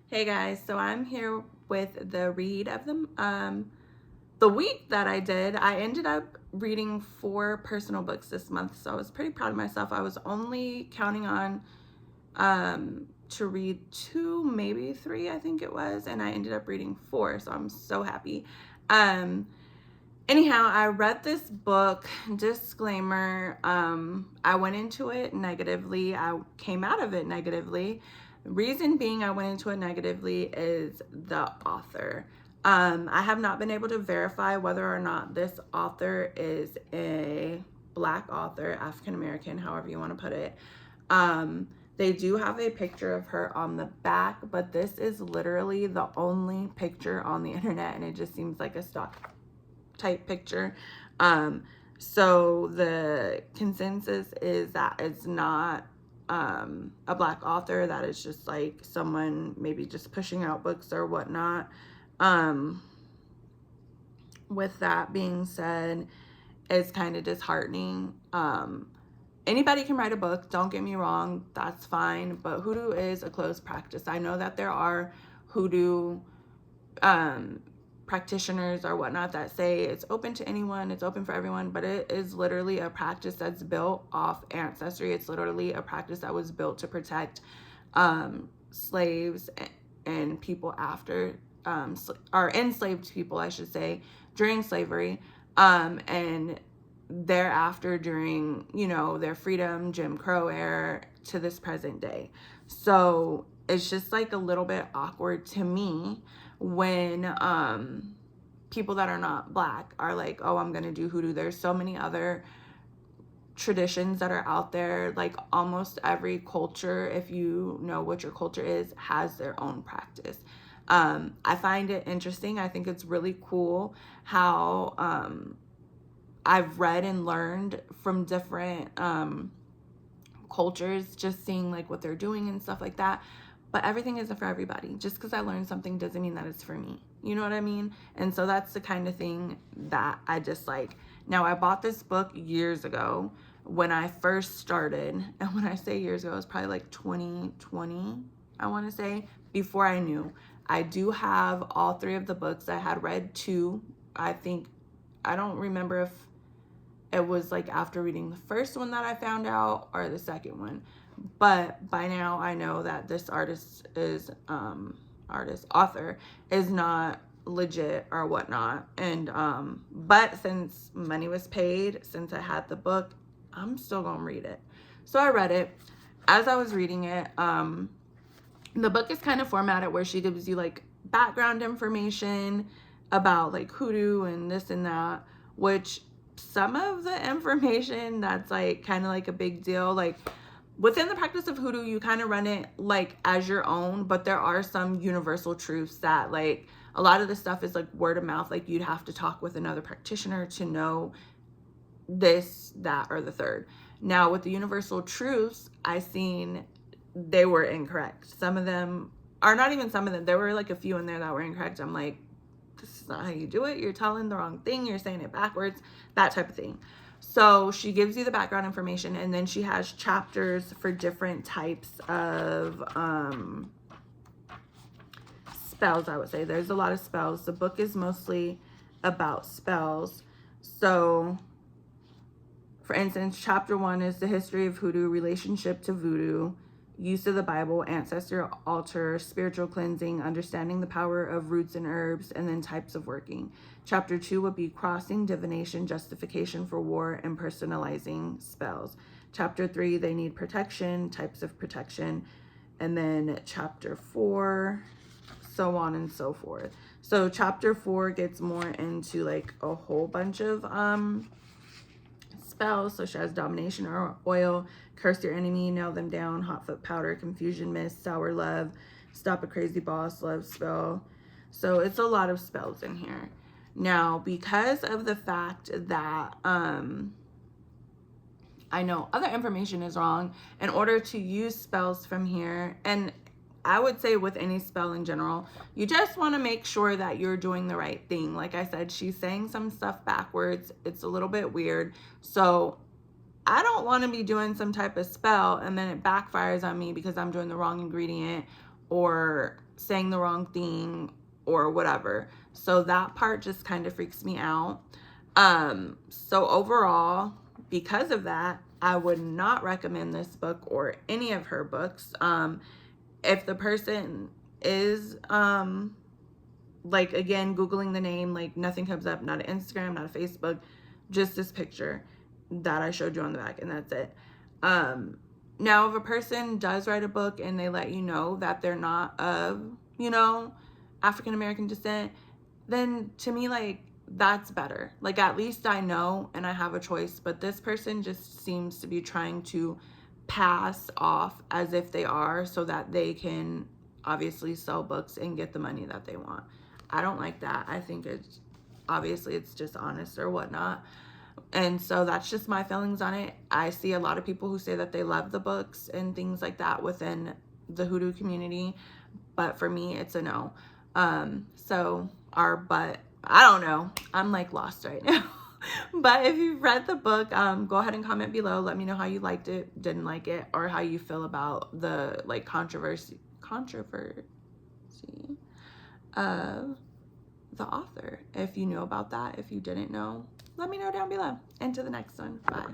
Hey guys, so I'm here with the read of the week that I did. I ended up reading 4 personal books this month, so I was pretty proud of myself. I was only counting on to read 2, maybe 3, I think it was, and I ended up reading 4, so I'm so happy. Um Anyhow, I read this book. Disclaimer, I went into it negatively. I came out of it negatively. Reason being I went into it negatively is the author. I have not been able to verify whether or not this author is a Black author, African American, however you want to put it. They do have a picture of her on the back, but this is literally the only picture on the internet, and it just seems like a stock type picture. So the consensus is that it's not a Black author, that it's just like someone maybe just pushing out books or whatnot. With that being said, it's kind of disheartening. Anybody can write a book, don't get me wrong, that's fine, but Hoodoo is a closed practice. I know that there are Hoodoo practitioners or whatnot that say it's open to anyone, it's open for everyone, but it is literally a practice that's built off ancestry. It's literally a practice that was built to protect slaves and people after, or enslaved people, I should say, during slavery, and thereafter during, their freedom, Jim Crow era to this present day. So it's just like a little bit awkward to me when people that are not Black are like, oh, I'm gonna do Hoodoo. There's so many other traditions that are out there. Like almost every culture, if you know what your culture is, has their own practice. I find it interesting. I think it's really cool how I've read and learned from different cultures, just seeing like what they're doing and stuff like that. But everything isn't for everybody. Just because I learned something doesn't mean that it's for me. You know what I mean? And so that's the kind of thing that I dislike. Now, I bought this book years ago when I first started. And when I say years ago, it's probably like 2020, I want to say, before I knew. I do have all 3 of the books. I had read 2. I think, I don't remember if it was like after reading the first one that I found out or the second one. But by now I know that this author is not legit or whatnot. And but since money was paid, since I had the book, I'm still gonna read it. So I read it. As I was reading it, the book is kind of formatted where she gives you like background information about like Hoodoo and this and that, which some of the information that's like kind of like a big deal, like within the practice of Hoodoo, you kind of run it like as your own, but there are some universal truths that like a lot of the stuff is like word of mouth. Like you'd have to talk with another practitioner to know this, that, or the third. Now with the universal truths, I seen they were incorrect. Some of them are not even some of them. There were like a few in there that were incorrect. I'm like, this is not how you do it. You're telling the wrong thing. You're saying it backwards, that type of thing. So she gives you the background information, and then she has chapters for different types of spells, I would say. There's a lot of spells. The book is mostly about spells. So, for instance, chapter 1 is the history of Hoodoo, relationship to voodoo, use of the Bible, ancestor altar, spiritual cleansing, understanding the power of roots and herbs, and then types of working. Chapter 2 would be crossing, divination, justification for war, and personalizing spells. Chapter 3, they need protection, types of protection. And then chapter 4, so on and so forth. So chapter 4 gets more into like a whole bunch of spells, such as domination or oil, curse your enemy, nail them down, hot foot powder, confusion mist, sour love, stop a crazy boss, love spell. So it's a lot of spells in here. Now, because of the fact that I know other information is wrong, in order to use spells from here, and I would say with any spell in general, you just want to make sure that you're doing the right thing. Like I said, she's saying some stuff backwards. It's a little bit weird. So I don't want to be doing some type of spell and then it backfires on me because I'm doing the wrong ingredient, or saying the wrong thing or whatever. So that part just kind of freaks me out. So overall, because of that, I would not recommend this book or any of her books. If the person is, like, again, Googling the name, like, nothing comes up, not an Instagram, not a Facebook, just this picture that I showed you on the back, and that's it. Now, if a person does write a book and they let you know that they're not of, you know, African American descent, then to me, like, that's better. Like, at least I know and I have a choice. But this person just seems to be trying to pass off as if they are, so that they can obviously sell books and get the money that they want. I don't like that. I think it's obviously it's dishonest or whatnot. And so that's just my feelings on it. I see a lot of people who say that they love the books and things like that within the Hoodoo community, but for me, it's a no. But I don't know. I'm like lost right now. But if you've read the book, go ahead and comment below. Let me know how you liked it, didn't like it, or how you feel about the like controversy of the author. If you knew about that, if you didn't know, let me know down below. And to the next one. Bye.